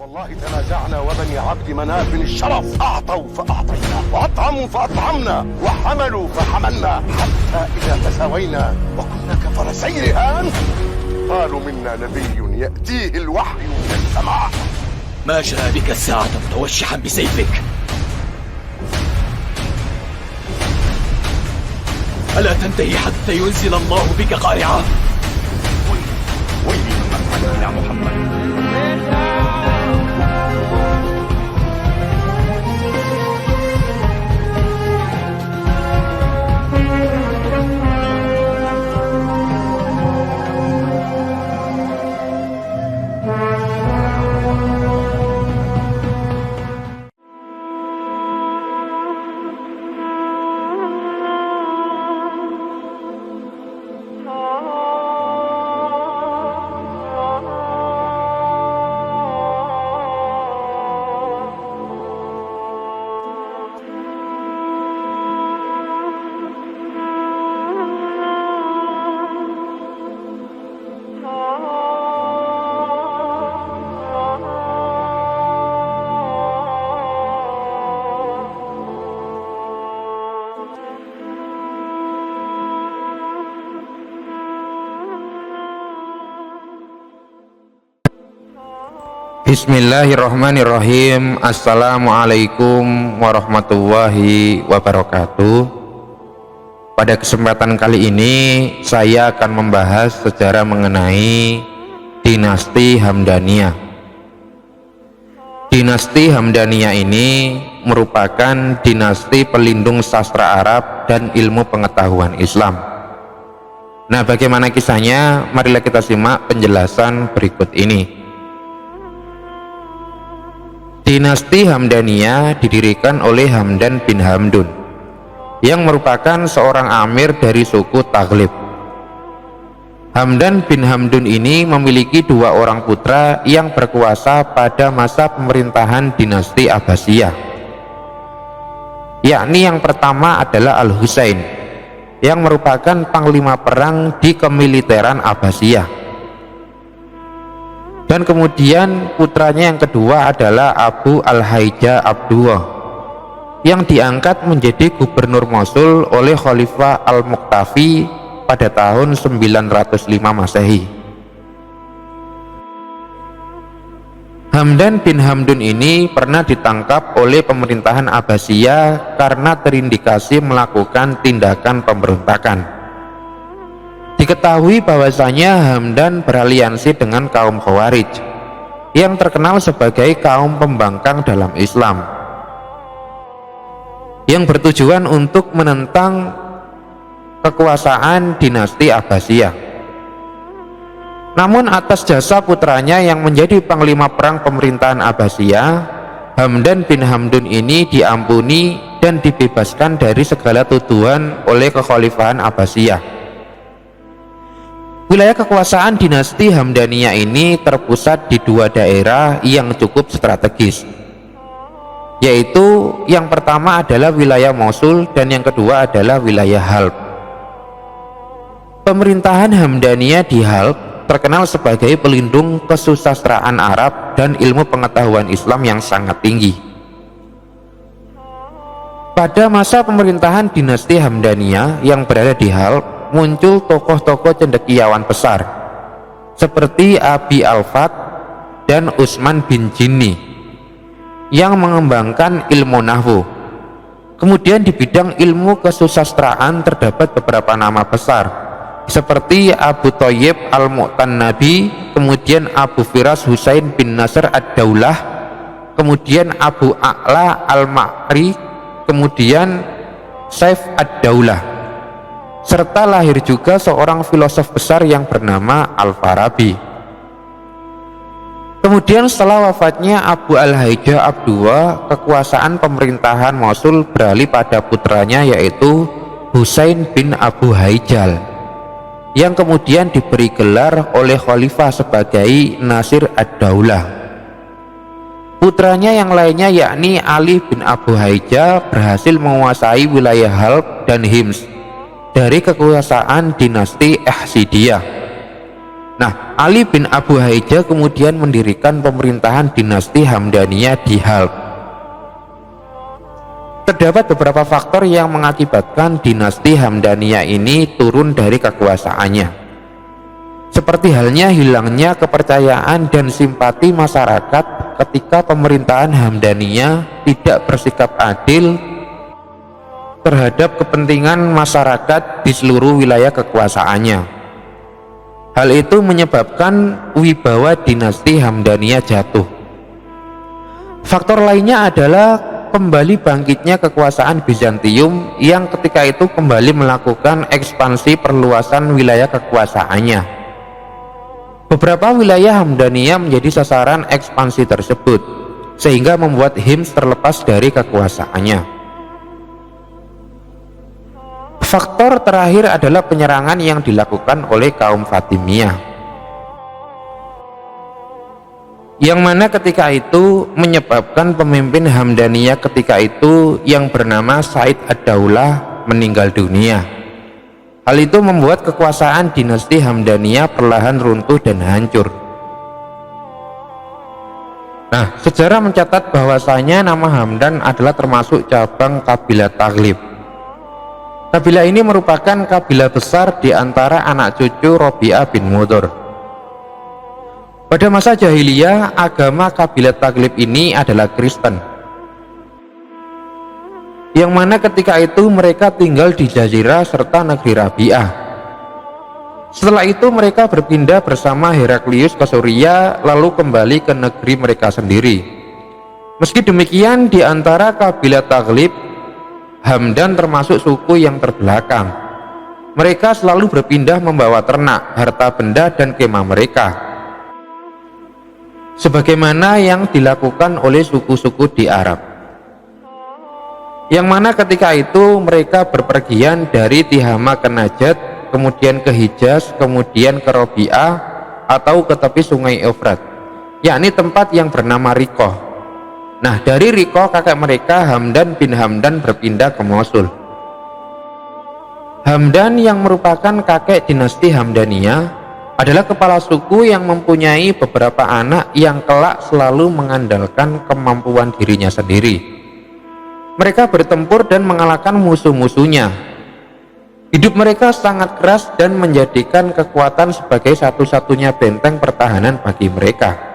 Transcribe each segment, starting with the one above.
والله تنازعنا وبني عبد مناف الشرف أعطوا فأعطينا وأطعموا فأطعمنا وحملوا فحملنا حتى إذا تساوينا وكنا كفرسي رهان قالوا منا نبي يأتيه الوحي من السماء. ما جاء بك الساعة متوشحا بسيفك؟ ألا تنتهي حتى ينزل الله بك قارعة؟ ويلي يا محمد. Bismillahirrahmanirrahim. Assalamualaikum warahmatullahi wabarakatuh. Pada kesempatan kali ini saya akan membahas sejarah mengenai dinasti Hamdaniyah. Dinasti Hamdaniyah ini merupakan dinasti pelindung sastra Arab dan ilmu pengetahuan Islam. Nah, bagaimana kisahnya? Marilah kita simak penjelasan berikut ini. Dinasti Hamdaniyah didirikan oleh Hamdan bin Hamdun yang merupakan seorang amir dari suku Taghlib. Hamdan bin Hamdun ini memiliki dua orang putra yang berkuasa pada masa pemerintahan dinasti Abbasiyah, yakni yang pertama adalah Al-Husain yang merupakan panglima perang di kemiliteran Abbasiyah. Dan kemudian putranya yang kedua adalah Abu Al-Haija Abdullah yang diangkat menjadi gubernur Mosul oleh Khalifah Al-Muqtafi pada tahun 905 Masehi. Hamdan bin Hamdun ini pernah ditangkap oleh pemerintahan Abbasiyah karena terindikasi melakukan tindakan pemberontakan. Diketahui bahwasanya Hamdan beraliansi dengan kaum Khawarij yang terkenal sebagai kaum pembangkang dalam Islam yang bertujuan untuk menentang kekuasaan dinasti Abbasiyah. Namun atas jasa putranya yang menjadi panglima perang pemerintahan Abbasiyah, Hamdan bin Hamdun ini diampuni dan dibebaskan dari segala tuduhan oleh kekhalifahan Abbasiyah. Wilayah kekuasaan dinasti Hamdaniyah ini terpusat di dua daerah yang cukup strategis, yaitu yang pertama adalah wilayah Mosul dan yang kedua adalah wilayah Halb. Pemerintahan Hamdaniyah di Halb terkenal sebagai pelindung kesusastraan Arab dan ilmu pengetahuan Islam yang sangat tinggi. Pada masa pemerintahan dinasti Hamdaniyah yang berada di Halb, muncul tokoh-tokoh cendekiawan besar seperti Abi Al-Fat dan Utsman bin Jinni yang mengembangkan ilmu nahwu. Kemudian di bidang ilmu kesusastraan terdapat beberapa nama besar seperti Abu Thayyib Al-Mu'tannabi, kemudian Abu Firas Husain bin Nasr Ad-Daulah, kemudian Abu A'la Al-Ma'ri, kemudian Saif Ad-Daulah, serta lahir juga seorang filosof besar yang bernama Al-Farabi. Kemudian setelah wafatnya Abu Al-Haija Abdullah, kekuasaan pemerintahan Mosul beralih pada putranya yaitu Husain bin Abu Haijal yang kemudian diberi gelar oleh khalifah sebagai Nasir Ad-Daulah. Putranya yang lainnya yakni Ali bin Abu Haija berhasil menguasai wilayah Halb dan Hims dari kekuasaan dinasti Ahsidiyah. Nah, Ali bin Abu Haija kemudian mendirikan pemerintahan dinasti Hamdaniyah di Halb. Terdapat beberapa faktor yang mengakibatkan dinasti Hamdaniyah ini turun dari kekuasaannya, seperti halnya hilangnya kepercayaan dan simpati masyarakat ketika pemerintahan Hamdaniyah tidak bersikap adil terhadap kepentingan masyarakat di seluruh wilayah kekuasaannya. Hal itu menyebabkan wibawa dinasti Hamdaniyah jatuh. Faktor lainnya adalah kembali bangkitnya kekuasaan Bizantium yang ketika itu kembali melakukan ekspansi perluasan wilayah kekuasaannya. Beberapa wilayah Hamdaniyah menjadi sasaran ekspansi tersebut, sehingga membuat Hims terlepas dari kekuasaannya. Faktor terakhir adalah penyerangan yang dilakukan oleh kaum Fatimiyah, yang mana ketika itu menyebabkan pemimpin Hamdaniyah ketika itu yang bernama Said ad-Daulah meninggal dunia. Hal itu membuat kekuasaan dinasti Hamdaniyah perlahan runtuh dan hancur. Nah, sejarah mencatat bahwasanya nama Hamdan adalah termasuk cabang kabilah Taghlib. Kabilah ini merupakan kabilah besar di antara anak cucu Robi'ah bin Mudhar. Pada masa jahiliyah, agama kabilah Taghlib ini adalah Kristen, yang mana ketika itu mereka tinggal di Jazirah serta negeri Rabi'ah. Setelah itu mereka berpindah bersama Heraklius ke Suriah, lalu kembali ke negeri mereka sendiri. Meski demikian, di antara kabilah Taghlib, Hamdan termasuk suku yang terbelakang. Mereka selalu berpindah membawa ternak, harta benda, dan kemah mereka, sebagaimana yang dilakukan oleh suku-suku di Arab, yang mana ketika itu mereka berpergian dari Tihama ke Najd, kemudian ke Hijaz, kemudian ke Robi'ah atau ke tepi sungai Efrat, yakni tempat yang bernama Rikoh. Nah, dari Rikoh kakek mereka Hamdan bin Hamdan berpindah ke Mosul. Hamdan yang merupakan kakek dinasti Hamdaniyah adalah kepala suku yang mempunyai beberapa anak yang kelak selalu mengandalkan kemampuan dirinya sendiri. Mereka bertempur dan mengalahkan musuh-musuhnya. Hidup mereka sangat keras dan menjadikan kekuatan sebagai satu-satunya benteng pertahanan bagi mereka.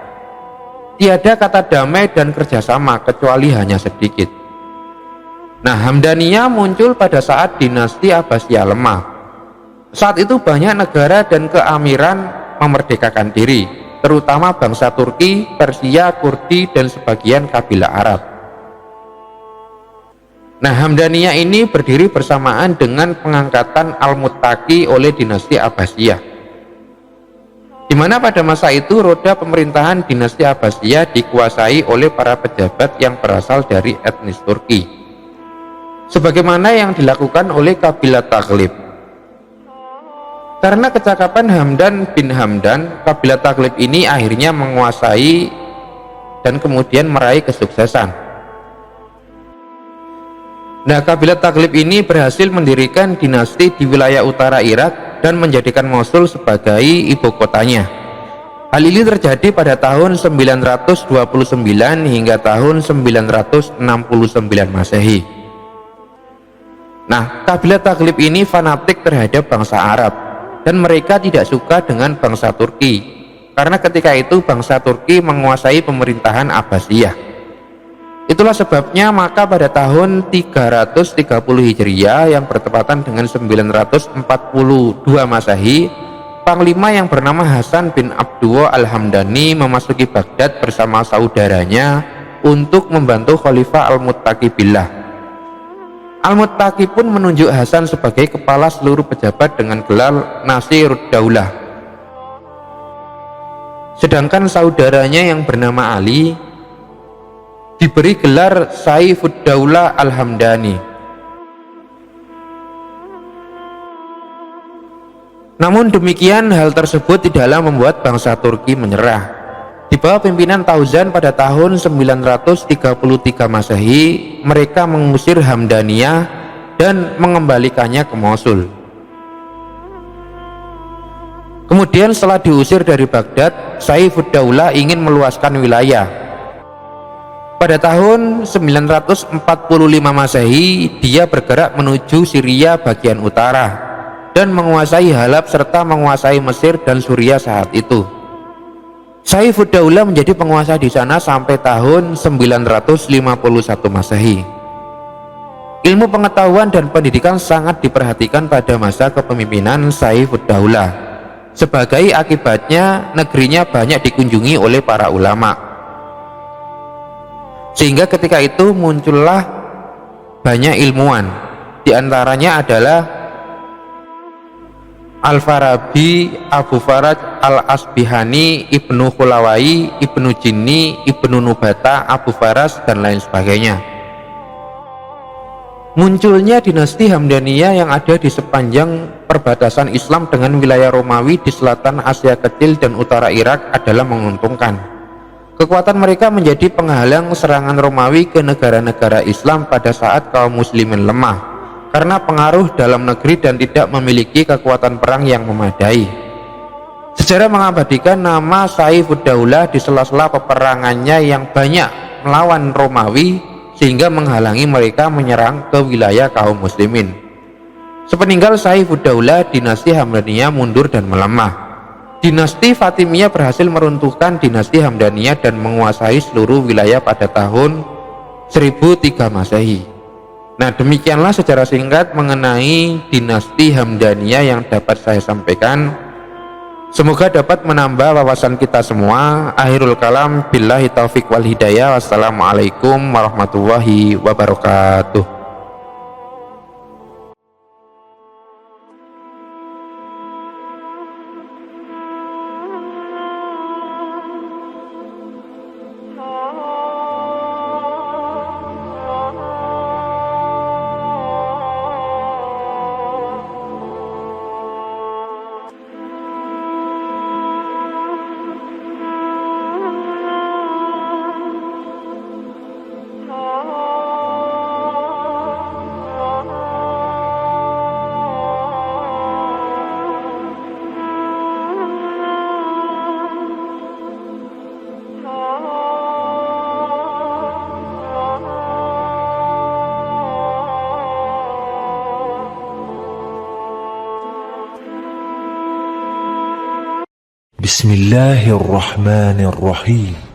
Tiada kata damai dan kerjasama kecuali hanya sedikit. Nah, Hamdaniyah muncul pada saat dinasti Abbasiyah lemah. Saat itu banyak negara dan keamiran memerdekakan diri, terutama bangsa Turki, Persia, Kurdi, dan sebagian kabilah Arab. Nah, Hamdaniyah ini berdiri bersamaan dengan pengangkatan Al-Muttaqi oleh dinasti Abbasiyah, di mana pada masa itu roda pemerintahan dinasti Abbasiyah dikuasai oleh para pejabat yang berasal dari etnis Turki, sebagaimana yang dilakukan oleh kabilah Taghlib. Karena kecakapan Hamdan bin Hamdan, kabilah Taghlib ini akhirnya menguasai dan kemudian meraih kesuksesan. Nah, kabilah Taghlib ini berhasil mendirikan dinasti di wilayah utara Irak dan menjadikan Mosul sebagai ibu kotanya. Hal ini terjadi pada tahun 929 hingga tahun 969 Masehi. Nah, kabilah Taghlib ini fanatik terhadap bangsa Arab dan mereka tidak suka dengan bangsa Turki, karena ketika itu bangsa Turki menguasai pemerintahan Abbasiyah. Itulah sebabnya maka pada tahun 330 Hijriah yang bertepatan dengan 942 Masehi, panglima yang bernama Hasan bin Abdullah Al-Hamdani memasuki Baghdad bersama saudaranya untuk membantu Khalifah Al-Muttaqi Billah. Al-Muttaqi pun menunjuk Hasan sebagai kepala seluruh pejabat dengan gelar Nasirud Daulah. Sedangkan saudaranya yang bernama Ali diberi gelar Saifud Daulah Al-Hamdani. Namun demikian, hal tersebut tidaklah membuat bangsa Turki menyerah. Di bawah pimpinan Tauzan pada tahun 933 Masehi, mereka mengusir Hamdaniyah dan mengembalikannya ke Mosul. Kemudian setelah diusir dari Baghdad, Saifuddaulah ingin meluaskan wilayah. Pada tahun 945 Masehi, dia bergerak menuju Syria bagian utara dan menguasai Halab serta menguasai Mesir dan Suriah saat itu. Saifuddaulah menjadi penguasa di sana sampai tahun 951 Masehi. Ilmu pengetahuan dan pendidikan sangat diperhatikan pada masa kepemimpinan Saifuddaulah. Sebagai akibatnya, negerinya banyak dikunjungi oleh para ulama. Sehingga ketika itu muncullah banyak ilmuwan. Di antaranya adalah Al-Farabi, Abu Faraj Al-Asbihani, Ibnu Khulawai, Ibnu Jinni, Ibnu Nubata, Abu Faras, dan lain sebagainya. Munculnya dinasti Hamdaniyah yang ada di sepanjang perbatasan Islam dengan wilayah Romawi di selatan Asia Kecil dan utara Irak adalah menguntungkan. Kekuatan mereka menjadi penghalang serangan Romawi ke negara-negara Islam pada saat kaum muslimin lemah karena pengaruh dalam negeri dan tidak memiliki kekuatan perang yang memadai. Sejarah mengabadikan nama Saifuddaulah di sela-sela peperangannya yang banyak melawan Romawi sehingga menghalangi mereka menyerang ke wilayah kaum muslimin. Sepeninggal Saifuddaulah, dinasti Hamdaniyah mundur dan melemah. Dinasti Fatimiyah berhasil meruntuhkan dinasti Hamdaniyah dan menguasai seluruh wilayah pada tahun 1003 Masehi. Nah, demikianlah secara singkat mengenai dinasti Hamdaniyah yang dapat saya sampaikan. Semoga dapat menambah wawasan kita semua. Akhirul kalam, billahi taufik wal hidayah. Wassalamualaikum warahmatullahi wabarakatuh. بسم الله الرحمن الرحيم